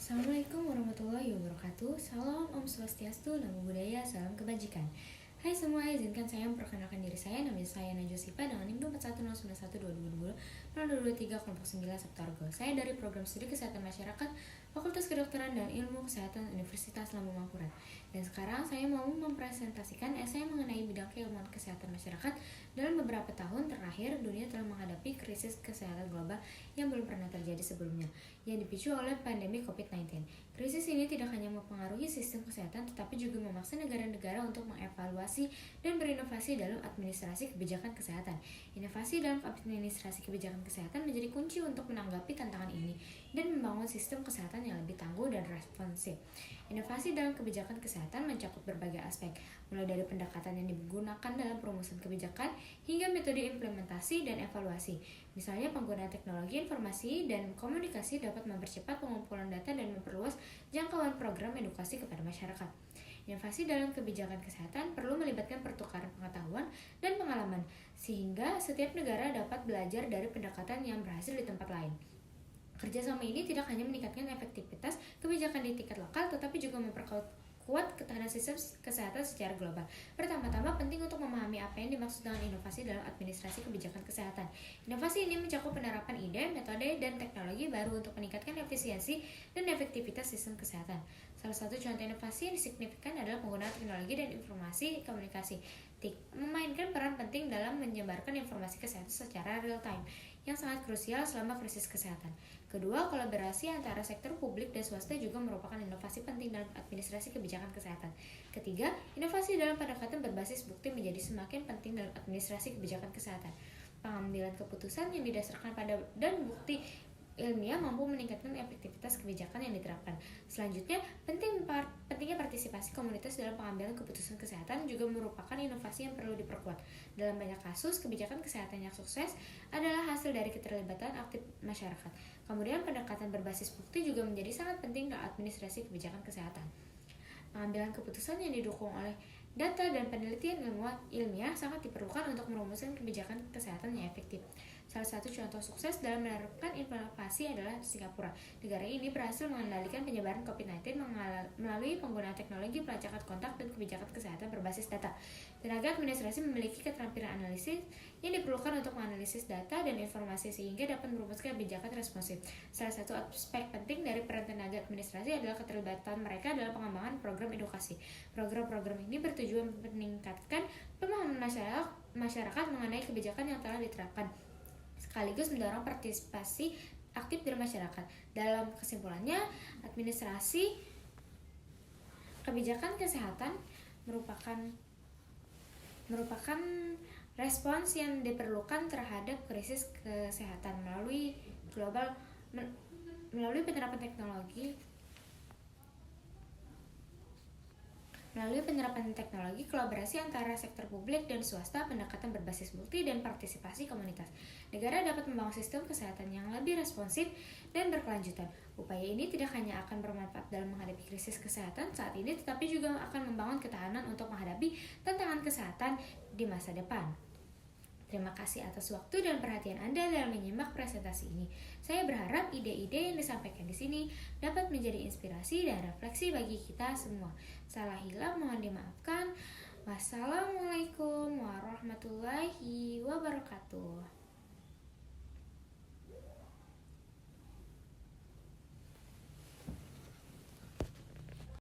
Assalamualaikum warahmatullahi wabarakatuh. Salam Om Swastiastu, Namo Buddhaya, salam kebajikan. Hai semua, izinkan saya memperkenalkan diri saya. Nama saya Najwa Sipa dengan NIM 241091220 kelompok 9 Septargo. Saya dari Program Studi Kesehatan Masyarakat Fakultas Kedokteran dan Ilmu Kesehatan Universitas Lambung Mangkurat. Dan sekarang saya mau mempresentasikan esai mengenai bidang keilmuan kesehatan masyarakat. Dalam beberapa tahun terakhir, dunia telah menghadapi krisis kesehatan global yang belum pernah terjadi sebelumnya, yang dipicu oleh pandemi COVID-19. Krisis ini tidak hanya mempengaruhi sistem kesehatan, tetapi juga memaksa negara-negara untuk mengevaluasi dan berinovasi dalam administrasi kebijakan kesehatan. Inovasi dalam administrasi kebijakan kesehatan menjadi kunci untuk menanggapi tantangan ini dan membangun sistem kesehatan yang lebih tangguh dan responsif. Inovasi dalam kebijakan kesehatan mencakup berbagai aspek, mulai dari pendekatan yang digunakan dalam perumusan kebijakan hingga metode implementasi dan evaluasi. Misalnya, penggunaan teknologi informasi dan komunikasi dapat mempercepat pengumpulan data dan memperluas jangkauan program edukasi kepada masyarakat. Inovasi dalam kebijakan kesehatan perlu melibatkan pertukaran pengetahuan dan pengalaman, sehingga setiap negara dapat belajar dari pendekatan yang berhasil di tempat lain. Kerjasama ini tidak hanya meningkatkan efektivitas kebijakan di tingkat lokal, tetapi juga memperkuat ketahanan sistem kesehatan secara global. Pertama-tama, penting untuk memahami apa yang dimaksud dengan inovasi dalam administrasi kebijakan kesehatan. Inovasi ini mencakup penerapan ide, metode, dan teknologi baru untuk meningkatkan efisiensi dan efektivitas sistem kesehatan. Salah satu contoh inovasi yang signifikan adalah penggunaan teknologi dan informasi komunikasi, TIK, memainkan peran penting dalam menyebarkan informasi kesehatan secara real time, yang sangat krusial selama krisis kesehatan. Kedua, kolaborasi antara sektor publik dan swasta juga merupakan inovasi penting dalam administrasi kebijakan kesehatan. Ketiga, inovasi dalam pendekatan berbasis bukti menjadi semakin penting dalam administrasi kebijakan kesehatan. Pengambilan keputusan yang didasarkan pada dan bukti ilmiah mampu meningkatkan efektivitas kebijakan yang diterapkan. Selanjutnya, pentingnya partisipasi komunitas dalam pengambilan keputusan kesehatan juga merupakan inovasi yang perlu diperkuat. Dalam banyak kasus, kebijakan kesehatan yang sukses adalah hasil dari keterlibatan aktif masyarakat. Kemudian, pendekatan berbasis bukti juga menjadi sangat penting dalam administrasi kebijakan kesehatan. Pengambilan keputusan yang didukung oleh data dan penelitian ilmiah sangat diperlukan untuk merumuskan kebijakan kesehatan yang efektif. Salah satu contoh sukses dalam menerapkan inovasi adalah Singapura. Negara ini berhasil mengendalikan penyebaran COVID-19 melalui penggunaan teknologi pelacakan kontak dan kebijakan kesehatan berbasis data. Tenaga administrasi memiliki keterampilan analisis yang diperlukan untuk menganalisis data dan informasi sehingga dapat merumuskan kebijakan responsif. Salah satu aspek penting dari peran tenaga administrasi adalah keterlibatan mereka dalam pengembangan program edukasi. Program-program ini bertujuan meningkatkan pemahaman masyarakat mengenai kebijakan yang telah diterapkan, sekaligus mendorong partisipasi aktif dari masyarakat. Dalam kesimpulannya, administrasi kebijakan kesehatan merupakan respons yang diperlukan terhadap krisis kesehatan melalui penerapan teknologi, kolaborasi antara sektor publik dan swasta, pendekatan berbasis bukti, dan partisipasi komunitas. Negara dapat membangun sistem kesehatan yang lebih responsif dan berkelanjutan. Upaya ini tidak hanya akan bermanfaat dalam menghadapi krisis kesehatan saat ini, tetapi juga akan membangun ketahanan untuk menghadapi tantangan kesehatan di masa depan. Terima kasih atas waktu dan perhatian Anda dalam menyimak presentasi ini. Saya berharap ide-ide yang disampaikan di sini dapat menjadi inspirasi dan refleksi bagi kita semua. Salah hilaf mohon dimaafkan. Wassalamualaikum warahmatullahi wabarakatuh.